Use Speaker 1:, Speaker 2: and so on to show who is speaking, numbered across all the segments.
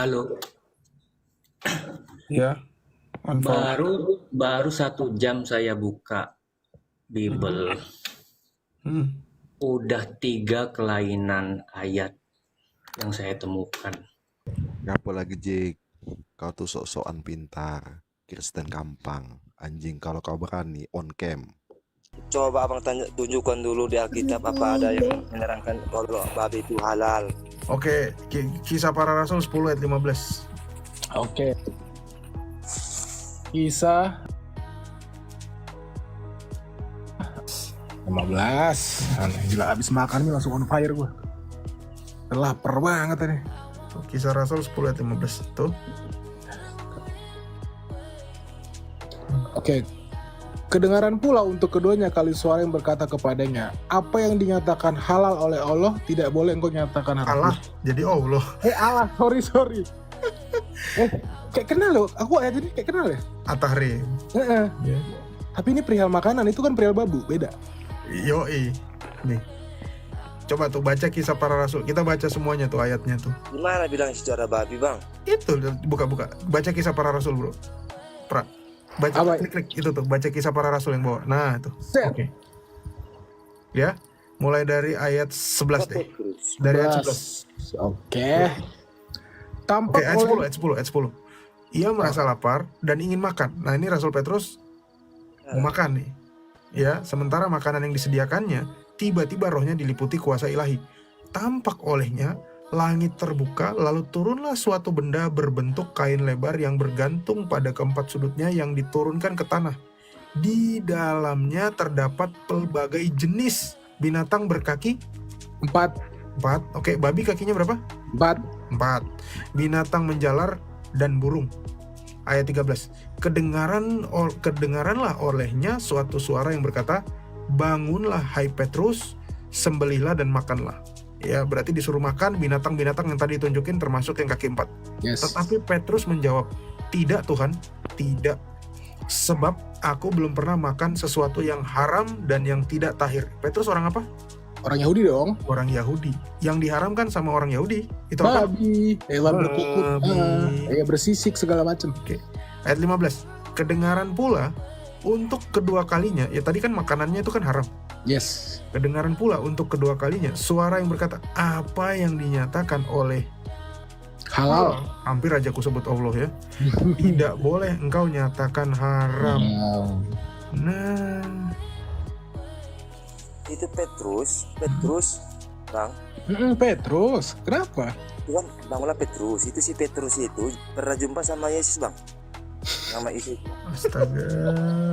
Speaker 1: Halo,
Speaker 2: Ya, unfollow.
Speaker 1: baru 1 jam saya buka Bible.
Speaker 2: Hmm.
Speaker 1: Udah 3 kelainan ayat yang saya temukan.
Speaker 3: Ngapa lagi Jik? Kau tuh sok-sokan pintar, Kristen gampang. Anjing kalau kau berani on cam.
Speaker 4: Coba abang tunjukkan dulu di Alkitab apa ada yang menerangkan kalau babi itu halal.
Speaker 2: Oke, Kisah Para Rasul 10 ayat 15.
Speaker 5: Oke. Kisah 15. Gila, abis makan nih langsung on fire gue. Lapar banget ini.
Speaker 2: Kisah Rasul 10 ayat 15. Tuh.
Speaker 5: Oke. Kedengaran pula untuk keduanya kali suara yang berkata kepadanya, apa yang dinyatakan halal oleh Allah tidak boleh engkau nyatakan haram.
Speaker 2: Allah, jadi Allah.
Speaker 5: Allah, sorry. Kayak kenal loh, aku ayat ini kayak kenal ya.
Speaker 2: At-Tahrim. Ya.
Speaker 5: Tapi ini perihal makanan, itu kan perihal babu, beda.
Speaker 2: Yoi. Nih. Coba tuh baca Kisah Para Rasul. Kita baca semuanya tuh ayatnya tuh.
Speaker 4: Gimana bilang secara babi bang?
Speaker 2: Itu buka. Baca Kisah Para Rasul, Bro. Baca
Speaker 5: Apa?
Speaker 2: klik itu tuh, baca Kisah Para Rasul yang bawah. Nah, itu.
Speaker 5: Set.
Speaker 2: Oke. Ya. Mulai dari ayat 11 deh. Dari ayat 11.
Speaker 5: Oke. Tampak
Speaker 2: Ayat
Speaker 5: oleh
Speaker 2: 10. Ia merasa lapar dan ingin makan. Nah, ini Rasul Petrus mau makan nih. Ya, sementara makanan yang disediakannya, tiba-tiba rohnya diliputi kuasa ilahi. Tampak olehnya langit terbuka, lalu turunlah suatu benda berbentuk kain lebar yang bergantung pada keempat sudutnya yang diturunkan ke tanah. Di dalamnya terdapat pelbagai jenis binatang berkaki
Speaker 5: 4.
Speaker 2: 4. Oke, babi kakinya berapa? 4. Binatang menjalar dan burung. Ayat 13. Kedengaranlah olehnya suatu suara yang berkata, bangunlah hai Petrus, sembelihlah dan makanlah. Ya, berarti disuruh makan binatang-binatang yang tadi ditunjukin termasuk yang kaki 4.
Speaker 5: Yes.
Speaker 2: Tetapi Petrus menjawab, tidak Tuhan, tidak. Sebab aku belum pernah makan sesuatu yang haram dan yang tidak tahir. Petrus orang apa?
Speaker 5: Orang Yahudi dong.
Speaker 2: Orang Yahudi. Yang diharamkan sama orang Yahudi itu apa?
Speaker 5: Babi, hewan berkukuk,
Speaker 2: Babi.
Speaker 5: bersisik segala macam.
Speaker 2: Ayat 15. Kedengaran pula untuk kedua kalinya, ya tadi kan makanannya itu kan haram.
Speaker 5: Yes.
Speaker 2: Kedengaran pula untuk kedua kalinya suara yang berkata, apa yang dinyatakan oleh
Speaker 5: Halal.
Speaker 2: hampir aja aku sebut Allah ya. Tidak boleh engkau nyatakan haram. Nah,
Speaker 4: Itu Petrus bang.
Speaker 5: Petrus, kenapa?
Speaker 4: Itu kan bangunlah Petrus. Itu si Petrus itu pernah jumpa sama Yesus bang. Nama Yesus.
Speaker 2: astaga.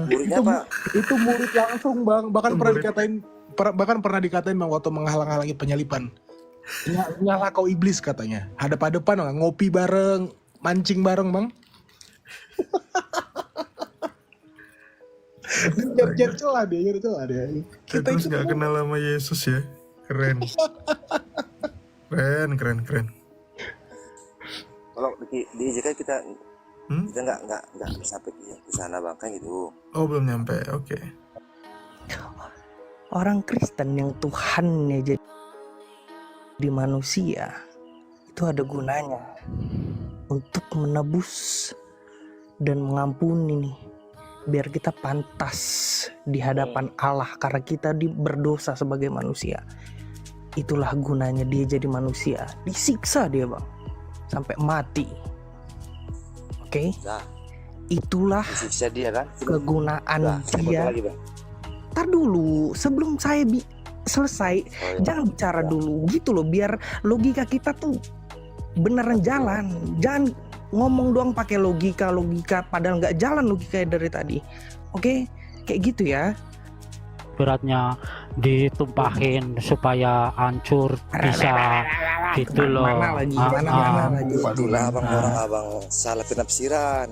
Speaker 4: Muridnya apa?
Speaker 5: Itu murid langsung bang, bahkan
Speaker 2: Itu
Speaker 5: pernah
Speaker 2: murid.
Speaker 5: dikatain bang waktu menghalang-halangi penyalipan. Nyala kau iblis katanya. Hadap-hadapan bang, ngopi bareng, mancing bareng bang. Jadi celah dia. Kita
Speaker 2: Terus
Speaker 5: ikut
Speaker 2: gak kenal sama Yesus ya. Keren. Keren.
Speaker 4: Kalau di JK kita
Speaker 2: Hmm?
Speaker 4: kita nggak sampai ke sana bang kan gitu.
Speaker 2: Oh, belum nyampe. Oke.
Speaker 6: Orang Kristen yang Tuhannya jadi manusia itu ada gunanya untuk menebus dan mengampuni nih, biar kita pantas di hadapan Allah karena kita berdosa sebagai manusia. Itulah gunanya dia jadi manusia, disiksa dia bang sampai mati. Oke?
Speaker 4: Nah,
Speaker 6: Itulah
Speaker 4: disiksa dia kan.
Speaker 6: kegunaan
Speaker 4: Nah, sebut
Speaker 6: dia.
Speaker 4: lagi bang.
Speaker 6: Ntar dulu sebelum saya selesai,
Speaker 4: Oh, iya.
Speaker 6: jangan bicara dulu gitu loh, biar logika kita tuh beneran jalan. Jangan ngomong doang pakai logika padahal nggak jalan logikanya dari tadi. Oke, kayak gitu ya.
Speaker 7: Beratnya ditumpahin supaya hancur bisa gitu loh.
Speaker 6: Mana lagi?
Speaker 4: Itulah abang salah penafsiran.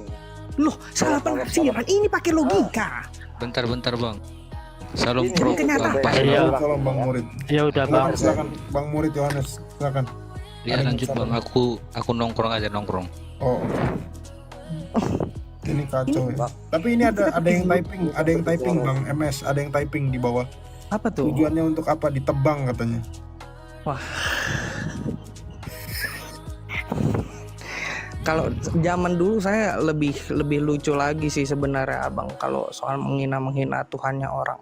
Speaker 6: Loh, salah penafsiran. Ini pakai logika.
Speaker 8: Bentar bang. Salam
Speaker 4: Ini
Speaker 8: pro.
Speaker 6: kenyataan.
Speaker 7: Iya.
Speaker 2: Tolong Bang Murid.
Speaker 7: Ya udah bang.
Speaker 2: Silakan Bang Murid Yohanes, silakan.
Speaker 8: Ya lanjut bang. Aku nongkrong aja.
Speaker 2: Oh. Ini kacau ya.
Speaker 4: Bang.
Speaker 2: Tapi ini ada yang typing Bang MS, ada yang typing di bawah.
Speaker 6: Apa tuh?
Speaker 2: Tujuannya untuk apa? Ditebang katanya.
Speaker 6: Wah. Kalau zaman dulu saya lebih lucu lagi sih sebenarnya abang kalau soal menghina Tuhannya orang.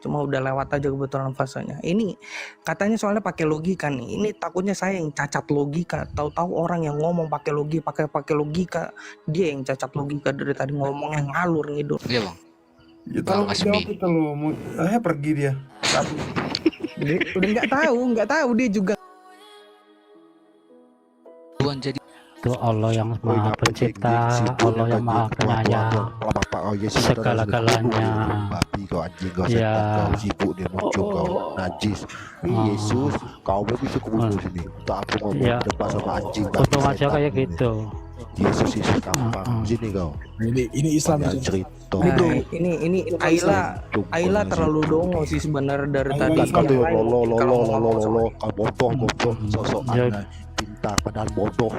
Speaker 6: Cuma udah lewat aja kebetulan fasenya. Ini katanya soalnya pakai logika nih. Ini takutnya saya yang cacat logika. Tahu-tahu orang yang ngomong pakai logika, dia yang cacat logika dari tadi ngomongnya ngalur ngidul.
Speaker 8: Iya bang.
Speaker 2: Ya, kalau
Speaker 8: Mas
Speaker 2: jawab
Speaker 8: B.
Speaker 2: itu loh, pergi dia.
Speaker 6: Udah nggak tahu dia juga.
Speaker 8: Tuhan jadi
Speaker 7: Itu Allah yang Maha Pencipta, Allah yang Maha Penyayang, segala-galanya.
Speaker 3: Babi kau anjing kau
Speaker 7: Ya.
Speaker 3: setan kau sibuk dia muncul kau najis. Yesus kau bisa kumpul sini. Tak apa ngomong
Speaker 7: Ya.
Speaker 3: depan sama anjing. babi,
Speaker 7: Untung aja
Speaker 3: setan
Speaker 7: kayak
Speaker 3: ini.
Speaker 7: gitu.
Speaker 3: Yesus gampang sini kau.
Speaker 5: Ini Islam
Speaker 3: Banyak
Speaker 5: sih.
Speaker 3: cerita.
Speaker 6: Nah, ini Ayla terlalu dongo sih sebenarnya dari tadi.
Speaker 3: Kau tuh
Speaker 6: Yang lain mungkin kalau mau ngomong sama
Speaker 3: kau bodoh sosok
Speaker 7: Ya.
Speaker 3: anda pintar padahal bodoh.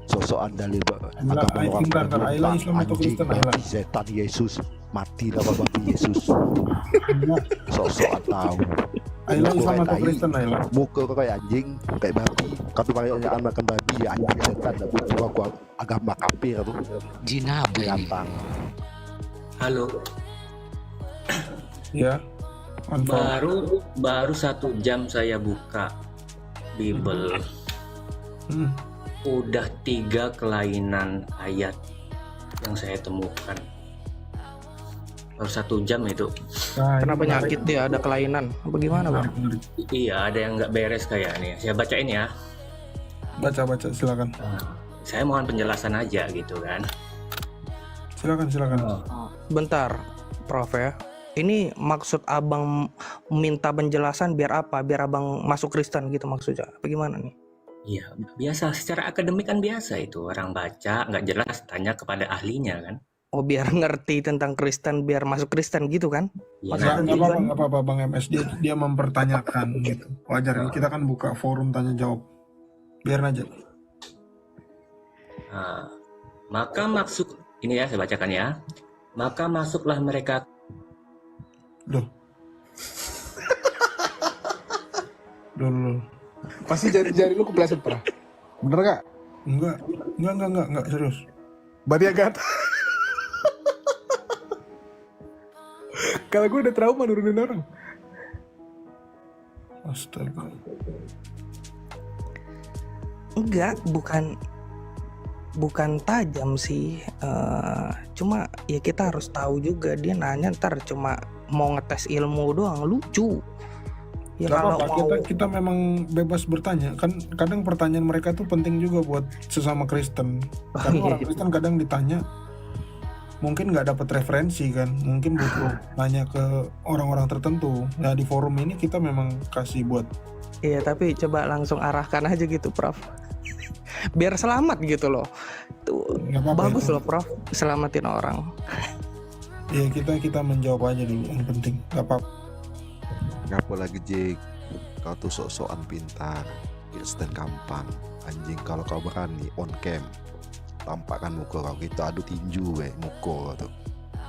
Speaker 3: Sosok anda agama orang
Speaker 2: pintar, kan? Ayla Islam atau
Speaker 3: anjing,
Speaker 2: Kristen, Ayla?
Speaker 3: babi, setan Yesus matilah babi Yesus. Sosok tahu.
Speaker 2: Ayla
Speaker 3: Muka
Speaker 2: Islam
Speaker 3: kayak
Speaker 2: atau
Speaker 3: tai.
Speaker 2: Kristen, Ayla?
Speaker 3: Muka kau kayak anjing, kayak babi. Kau pakai makan babi ya anjing setan. Aku agama kafir tuh.
Speaker 8: Jinabe ini.
Speaker 3: Binatang.
Speaker 1: Halo,
Speaker 2: Ya. Confirm.
Speaker 1: baru 1 jam saya buka Bible. Udah 3 kelainan ayat yang saya temukan. Baru 1 jam itu.
Speaker 2: Nah,
Speaker 6: kenapa nyakit dia ada kelainan? Apa gimana bang?
Speaker 1: Iya, ada yang nggak beres kayaknya. Saya bacain ya.
Speaker 2: Baca silakan.
Speaker 1: Saya mohon penjelasan aja gitu kan.
Speaker 2: Silakan.
Speaker 6: Bentar, Prof ya. Ini maksud abang minta penjelasan biar apa? Biar abang masuk Kristen gitu maksudnya? Apa gimana nih?
Speaker 1: Iya, biasa. Secara akademik kan biasa itu. Orang baca nggak jelas, tanya kepada ahlinya kan.
Speaker 6: Oh biar ngerti tentang Kristen, biar masuk Kristen gitu kan?
Speaker 1: Ya,
Speaker 2: Nggak apa-apa Bang MS, dia mempertanyakan gitu. Wajar, kita kan buka forum tanya jawab. Biarin aja.
Speaker 1: Nah, maka maksud ini ya saya bacakan ya. Maka masuklah mereka.
Speaker 2: Loh.
Speaker 5: Pasti jari lu kepleset pernah. Bener gak?
Speaker 2: Enggak, serius.
Speaker 5: Berarti agak. Kalau gue udah trauma nurunin orang.
Speaker 2: Astaga.
Speaker 6: Enggak, bukan tajam sih. Cuma ya kita harus tahu juga dia nanya ntar cuma mau ngetes ilmu doang lucu. Ya
Speaker 2: Gak
Speaker 6: kalau
Speaker 2: apa-apa,
Speaker 6: mau
Speaker 2: kita memang bebas bertanya. Kan kadang pertanyaan mereka tuh penting juga buat sesama Kristen. Karena
Speaker 6: iya.
Speaker 2: orang Kristen kadang ditanya mungkin nggak dapat referensi kan, mungkin butuh nanya ke orang-orang tertentu. Nah di forum ini kita memang kasih buat.
Speaker 6: Iya tapi coba langsung arahkan aja gitu Prof. Biar selamat gitu loh. Tuh
Speaker 2: Nggak apa-apa
Speaker 6: bagus
Speaker 2: itu.
Speaker 6: loh Prof, selamatin orang.
Speaker 2: Ya kita menjawab aja dulu yang penting. Gak apa-apa.
Speaker 3: Ngapa lagi Jake? Kau tuh sok-sokan pintar, Kristen gampang. Anjing kalau kau berani on cam, tampakkan muka kau gitu. Adu tinju muka tuh.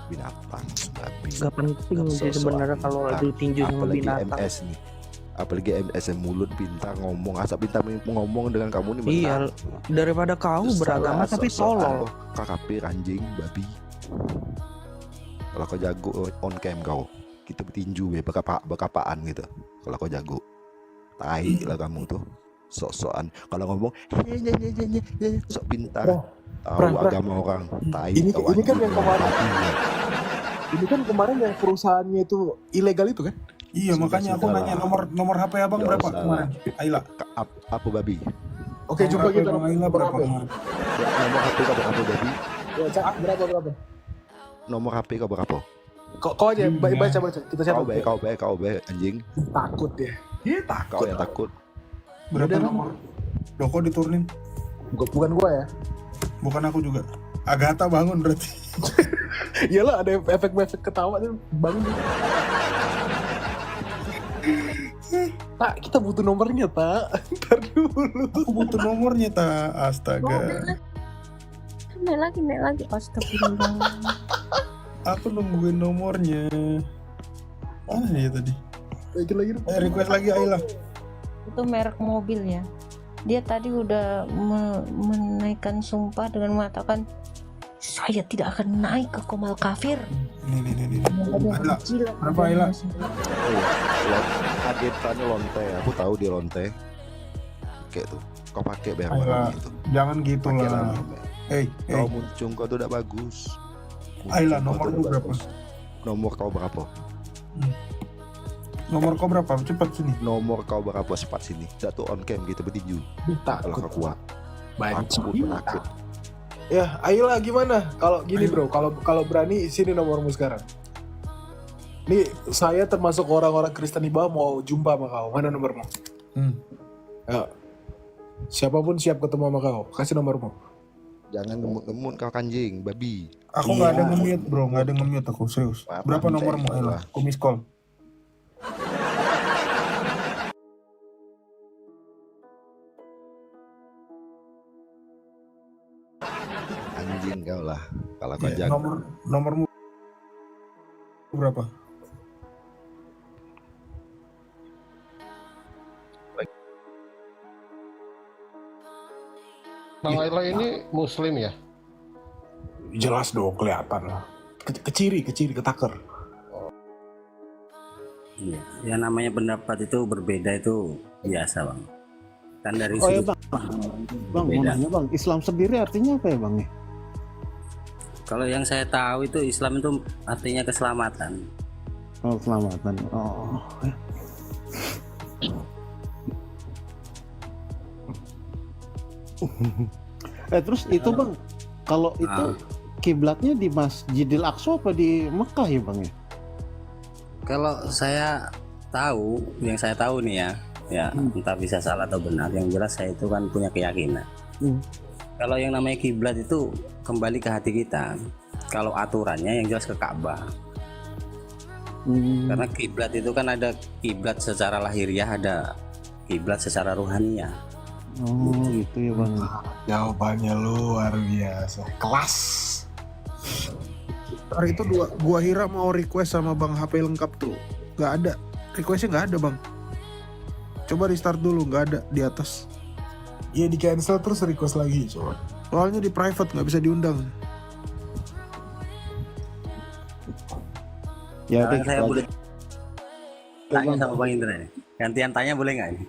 Speaker 3: Binatang, babi.
Speaker 6: Gak penting sih
Speaker 3: Sok-sokan
Speaker 6: sebenarnya kalau
Speaker 3: pintar.
Speaker 6: ditinju sama
Speaker 3: Apalagi
Speaker 6: binatang.
Speaker 3: MS nih. Apalagi MS yang mulut pintar ngomong, asal pintar ngomong dengan kamu nih menang.
Speaker 6: Iya, daripada kau beragama
Speaker 3: Salah,
Speaker 6: tapi
Speaker 3: sok-sokan.
Speaker 6: tolol.
Speaker 3: KKP anjing, babi. Kalau kau jago on cam kau, kita bertinju ya, berkapaan gitu. Kalau kau jago, tai lah kamu tuh, sok-sokan. Kalau ngomong, sok pintar, tahu agama orang, tai.
Speaker 5: Ini
Speaker 3: kau
Speaker 5: kan
Speaker 3: anjing,
Speaker 5: yang kemarin.
Speaker 3: matinya.
Speaker 5: Ini kan kemarin yang perusahaannya itu ilegal itu kan?
Speaker 2: Iya makanya aku
Speaker 3: Sudah
Speaker 2: nanya
Speaker 3: lah.
Speaker 2: nomor HP abang
Speaker 3: Nggak
Speaker 2: berapa
Speaker 3: usah
Speaker 2: kemarin? Ayla.
Speaker 3: Apa babi?
Speaker 5: Oke,
Speaker 2: Nomor
Speaker 5: coba
Speaker 2: HP
Speaker 5: kita
Speaker 2: Bang Ayla berapa kemarin?
Speaker 3: Nomor HP kau berapa babi?
Speaker 5: Ya, Cak, berapa?
Speaker 3: Nomor HP kau berapa?
Speaker 5: Kau aja baca. Kita
Speaker 3: Kau
Speaker 5: siapa?
Speaker 3: kau baik anjing.
Speaker 5: Takut ya. Iya
Speaker 3: Kau yang takut.
Speaker 2: Berapa
Speaker 5: Udah,
Speaker 2: nomor? Loh kok diturunin?
Speaker 5: Bukan gua ya.
Speaker 2: Bukan aku juga. Agatha bangun berarti.
Speaker 5: Iyalah ada efek ketawa tuh bangun. Tak, kita butuh nomornya, Tak. Ntar dulu.
Speaker 2: Aku butuh nomornya ta. Astaga.
Speaker 9: Naik lagi. Astagfirullah.
Speaker 2: Aku nungguin nomornya. Mana dia tadi?
Speaker 5: Lagi.
Speaker 2: Request lagi Ayla.
Speaker 9: Itu merek mobil ya. Dia tadi udah menunaikan sumpah dengan mengatakan saya tidak akan naik ke komal kafir.
Speaker 2: Nih. Ada
Speaker 9: Jilat.
Speaker 2: berapa Ila?
Speaker 3: Adetannya lonte, aku tahu dia lonte. Pakai tuh, kau pakai biar
Speaker 2: Ayla,
Speaker 3: warna gitu.
Speaker 2: jangan gitu
Speaker 3: Pakai
Speaker 2: lah.
Speaker 3: lah. Kau muncung kau tuh udah bagus.
Speaker 2: Ayla,
Speaker 3: Muncung kau
Speaker 2: nomor
Speaker 3: tuh
Speaker 2: lu
Speaker 3: udah
Speaker 2: berapa?
Speaker 3: bagus. Nomor kau berapa?
Speaker 2: Nomor kau berapa? Cepat sini.
Speaker 3: Nomor kau berapa cepat sini? Jatuh on cam gitu bertinju. Kalau
Speaker 5: Takut.
Speaker 3: kau kuat.
Speaker 5: Banci.
Speaker 3: Aku pun takut.
Speaker 5: Ya, ayolah gimana? Kalau gini bro, kalau berani sini nomormu sekarang. Nih, saya termasuk orang-orang Kristen di bawah mau jumpa sama kau. Mana nomormu? Ya. Siapapun siap ketemu sama kau. Kasih nomormu.
Speaker 3: Jangan ngemut-ngemut kau kanjing, babi.
Speaker 2: Aku nggak ada nge-mute bro, nggak ada nge-mute aku serius.
Speaker 3: Apa,
Speaker 2: Berapa
Speaker 3: cek
Speaker 2: nomormu Ayla?
Speaker 3: lah.
Speaker 2: Aku miss call.
Speaker 3: Anjing kau lah. Kalau kau
Speaker 2: Ya,
Speaker 3: jago.
Speaker 2: nomormu berapa?
Speaker 10: Bang Ayla ini muslim ya?
Speaker 5: Jelas dong, kelihatan lah. Keciri, ketaker.
Speaker 11: Iya, ya namanya pendapat itu berbeda itu biasa bang. Kan dari
Speaker 12: Oh ya
Speaker 11: sudut
Speaker 12: bang, mau
Speaker 11: beda.
Speaker 12: nanya bang, Islam sendiri artinya apa ya bang?
Speaker 11: Kalau yang saya tahu itu Islam itu artinya keselamatan.
Speaker 12: Oh keselamatan. Oh. Terus itu bang, kalau itu kiblatnya di Masjidil Aqsa apa di Mekah ya bang ya?
Speaker 11: Kalau saya tahu, yang saya tahu nih ya entah bisa salah atau benar. Yang jelas saya itu kan punya keyakinan. Kalau yang namanya kiblat itu kembali ke hati kita. Kalau aturannya yang jelas ke Ka'bah. Karena kiblat itu kan ada kiblat secara lahiriah, ada kiblat secara ruhaniah.
Speaker 12: Oh gitu ya bang.
Speaker 5: Jawabannya luar biasa. Kelas.
Speaker 2: Hari itu gua Hira mau request sama Bang HP lengkap tuh. Nggak ada. Requestnya nggak ada bang. Coba restart dulu, nggak ada di atas.
Speaker 5: Iya di cancel terus request lagi coba.
Speaker 2: Soalnya di private nggak bisa diundang.
Speaker 12: Ya
Speaker 11: Sekarang
Speaker 12: udah
Speaker 11: saya
Speaker 12: gitu
Speaker 11: boleh
Speaker 12: aja.
Speaker 11: tanya sama Bang Indra nih. Gantian tanya boleh nggak ini?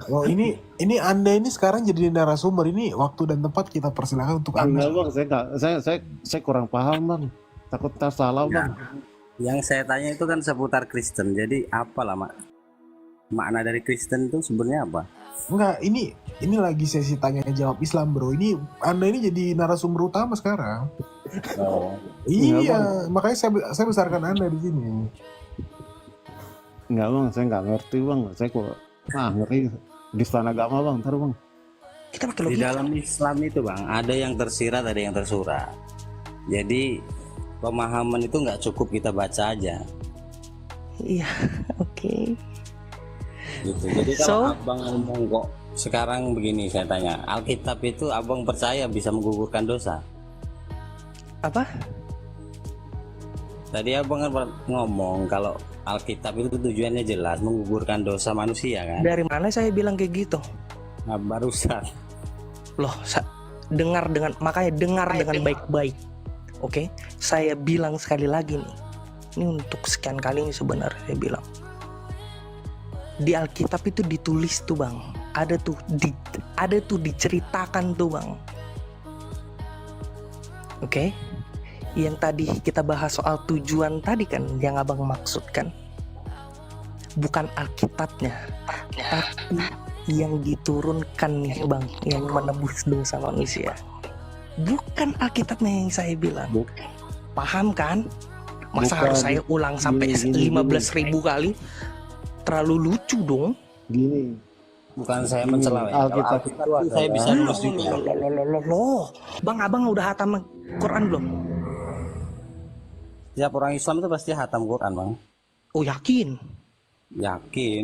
Speaker 5: Oh ini Anda ini sekarang jadi narasumber, ini waktu dan tempat kita persilakan untuk Anda.
Speaker 12: Enggak bang, saya kurang paham bang. Takut salah bang.
Speaker 11: Yang saya tanya itu kan seputar Kristen. Jadi apalah makna dari Kristen itu sebenarnya apa?
Speaker 5: Enggak, ini lagi sesi tanya jawab Islam bro. Ini Anda ini jadi narasumber utama sekarang.
Speaker 11: Oh.
Speaker 5: Iya, makanya saya besarkan Anda di sini.
Speaker 12: Enggak bang, saya nggak ngerti bang. Saya kok ngerti di istana agama bang, ntar bang.
Speaker 6: Kita pakai
Speaker 11: Di
Speaker 6: logika.
Speaker 11: dalam Islam itu bang, ada yang tersirat, ada yang tersurat. Jadi pemahaman itu nggak cukup kita baca aja.
Speaker 6: Iya, oke.
Speaker 11: Gitu. Jadi kalau abang ngomong kok sekarang begini, saya tanya, Alkitab itu abang percaya bisa menggugurkan dosa?
Speaker 6: Apa?
Speaker 11: Tadi abang kan ngomong kalau Alkitab itu tujuannya jelas menggugurkan dosa manusia kan?
Speaker 6: Dari mana saya bilang kayak gitu?
Speaker 11: Nah, barusan.
Speaker 6: Loh, makanya dengar dengan baik-baik. Oke, saya bilang sekali lagi nih. Ini untuk sekian kali ini sebenarnya saya bilang. Di Alkitab itu ditulis tuh bang, ada tuh diceritakan tuh bang. Oke, yang tadi kita bahas soal tujuan tadi kan, yang abang maksudkan, bukan Alkitabnya, tapi yang diturunkan nih bang, yang menebus dosa manusia. Bukan Alkitabnya yang saya bilang. Paham kan? Masa
Speaker 12: Bukan.
Speaker 6: harus saya ulang sampai
Speaker 12: Gini.
Speaker 6: 15.000 kali? Terlalu lucu dong.
Speaker 12: Gini,
Speaker 11: Bukan saya mencela ya. Kalau
Speaker 12: Alkitab
Speaker 11: Alkitab
Speaker 12: itu
Speaker 11: itu saya bisa nulis juga.
Speaker 6: Loh. Bang, abang udah hatam Quran belum?
Speaker 11: Setiap orang Islam itu pasti hatam Quran bang.
Speaker 6: Oh yakin?
Speaker 11: Yakin?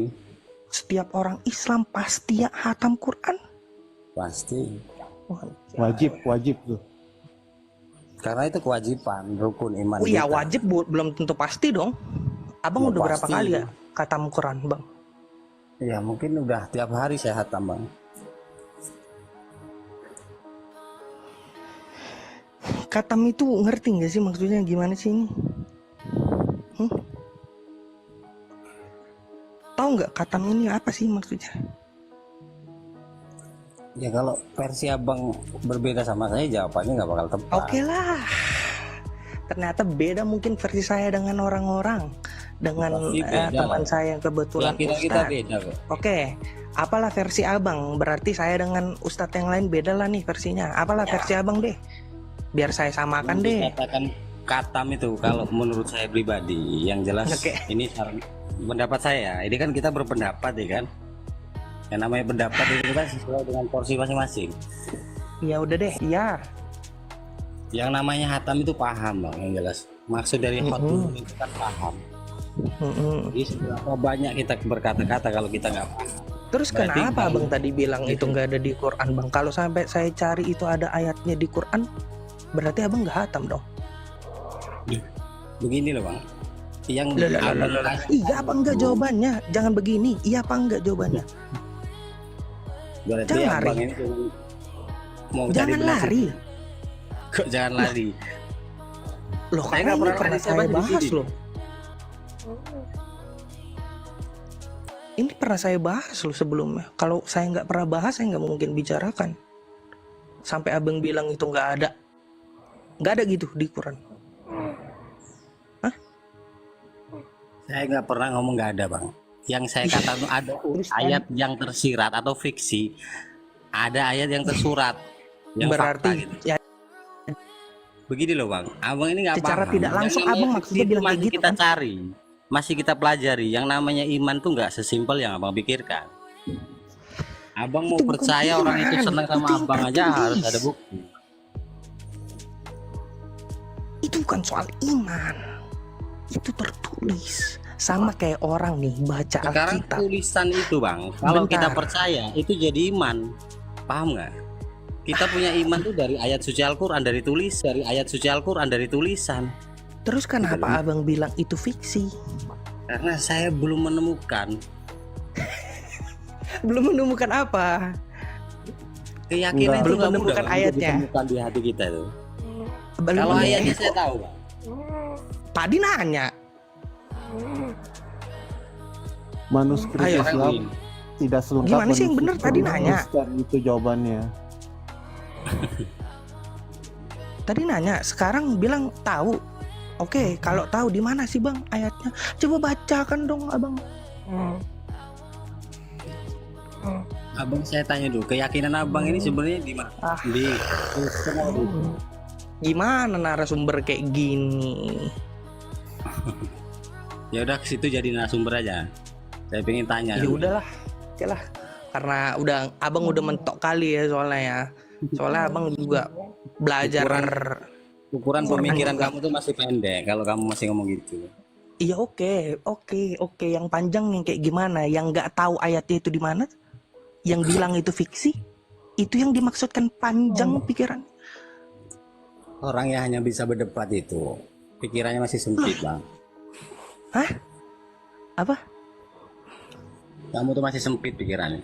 Speaker 6: Setiap orang Islam pasti hatam Quran?
Speaker 11: Pasti.
Speaker 12: wajib tuh.
Speaker 11: Karena itu kewajiban, rukun iman.
Speaker 6: Oh iya
Speaker 11: kita.
Speaker 6: wajib, belum tentu pasti dong. Abang
Speaker 11: Ya,
Speaker 6: udah berapa
Speaker 11: pasti.
Speaker 6: kali ya khatam Quran bang?
Speaker 11: Ya mungkin udah tiap hari saya hatam bang.
Speaker 6: Katam itu ngerti nggak sih maksudnya gimana sih ini? Tahu nggak katam ini apa sih maksudnya?
Speaker 11: Ya kalau versi abang berbeda sama saya, jawabannya nggak bakal tepat.
Speaker 6: Oke lah. Ternyata beda mungkin versi saya dengan orang-orang, dengan teman saya yang kebetulan
Speaker 11: kita
Speaker 6: Ustadz.
Speaker 11: beda kok.
Speaker 6: Oke, apalah versi abang? Berarti saya dengan Ustadz yang lain beda lah nih versinya. Apalah versi abang deh? Biar saya samakan deh.
Speaker 11: Katakan katam itu kalau menurut saya pribadi, yang jelas ini pendapat saya. Ini kan kita berpendapat ya kan. Yang namanya pendapat itu kan sesuai dengan porsi masing-masing.
Speaker 6: Ya udah deh, iya.
Speaker 11: Yang namanya hatam itu paham bang, yang jelas. Maksud dari hatam itu kan paham. Jadi seberapa banyak kita berkata-kata kalau kita nggak paham.
Speaker 6: Terus
Speaker 11: Berarti
Speaker 6: kenapa abang tadi bilang itu nggak ada di Quran bang? Kalau sampai saya cari itu ada ayatnya di Quran, berarti abang nggak hatam dong?
Speaker 11: Begini loh bang. Yang
Speaker 6: iya apa enggak jawabannya? Jangan begini. Iya apa enggak jawabannya?
Speaker 11: Berarti
Speaker 6: jangan
Speaker 11: abang
Speaker 6: lari.
Speaker 11: ini mau
Speaker 6: Jangan lari.
Speaker 11: Kok jangan lari?
Speaker 6: Loh, karena ini pernah saya bahas loh. Ini pernah saya bahas loh sebelumnya. Kalau saya nggak pernah bahas, saya nggak mungkin bicarakan. Sampai abang bilang itu nggak ada. Nggak ada gitu di Quran. Hah?
Speaker 11: Saya nggak pernah ngomong nggak ada bang. Yang saya katakan ada ayat yang tersirat atau fiksi. Ada ayat yang tersurat. Yang
Speaker 6: berarti
Speaker 11: fakta, gitu.
Speaker 6: Ya,
Speaker 11: begini loh bang, abang ini nggak
Speaker 6: secara
Speaker 11: paham.
Speaker 6: tidak langsung abang maksudnya bilang kayak
Speaker 11: masih
Speaker 6: gitu
Speaker 11: kita
Speaker 6: kan?
Speaker 11: cari, masih kita pelajari. Yang namanya iman tuh nggak sesimpel yang abang pikirkan. Abang mau percaya orang itu senang sama abang aja harus ada bukti.
Speaker 6: Itu bukan soal iman, itu tertulis. Sama kayak orang nih baca
Speaker 11: Sekarang
Speaker 6: Alkitab.
Speaker 11: tulisan itu bang, kalau kita
Speaker 6: Bentar.
Speaker 11: percaya itu jadi iman, paham nggak? Kita punya iman tuh dari ayat suci Al-Quran, dari ayat suci Al-Quran, dari tulisan.
Speaker 6: Terus kenapa abang bilang itu fiksi?
Speaker 11: Karena saya belum menemukan.
Speaker 6: Belum menemukan apa?
Speaker 11: Keyakinan itu
Speaker 6: belum
Speaker 11: nggak
Speaker 6: menemukan
Speaker 11: mudah
Speaker 6: ayatnya.
Speaker 11: ditemukan di hati kita itu.
Speaker 6: Belum
Speaker 11: Kalau
Speaker 6: menemukan.
Speaker 11: ayatnya saya tahu bang.
Speaker 6: Tadi nanya.
Speaker 12: Manuskrip
Speaker 6: Ayo.
Speaker 12: Islam tidak selengkap.
Speaker 6: Gimana sih yang benar?
Speaker 12: manuskrip
Speaker 6: Tadi nanya.
Speaker 12: Kristen, itu jawabannya.
Speaker 6: Tadi nanya, sekarang bilang tahu. Oke, kalau tahu di mana sih bang ayatnya? Coba bacakan dong abang.
Speaker 11: Abang saya tanya dulu, keyakinan abang ini sebenarnya di mana? Di Kristen atau di-
Speaker 6: Gimana narasumber kayak gini?
Speaker 11: Ya udah ke situ jadi narasumber aja. Saya pengen tanya.
Speaker 6: Ya udahlah, oke lah. Karena abang udah mentok kali ya soalnya ya. Soalnya abang juga belajar.
Speaker 11: Ukuran pemikiran kamu tuh masih pendek kalau kamu masih ngomong gitu.
Speaker 6: Iya oke. Yang panjang yang kayak gimana? Yang nggak tahu ayatnya itu di mana? Yang bilang itu fiksi? Itu yang dimaksudkan panjang pikiran.
Speaker 11: Orang yang hanya bisa berdebat itu pikirannya masih sempit bang.
Speaker 6: Hah? Apa?
Speaker 11: Kamu tuh masih sempit pikirannya.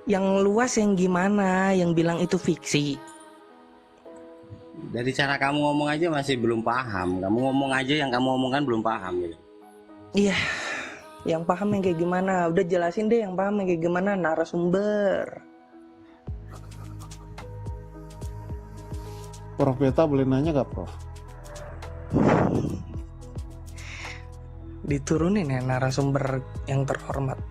Speaker 6: Yang luas yang gimana? Yang bilang itu fiksi?
Speaker 11: Dari cara kamu ngomong aja masih belum paham. Kamu ngomong aja yang kamu omongkan belum paham gitu.
Speaker 6: Iya. Yang paham yang kayak gimana? Udah jelasin deh yang paham yang kayak gimana, narasumber.
Speaker 12: Prof Beta boleh nanya gak Prof?
Speaker 6: Diturunin ya narasumber yang terhormat.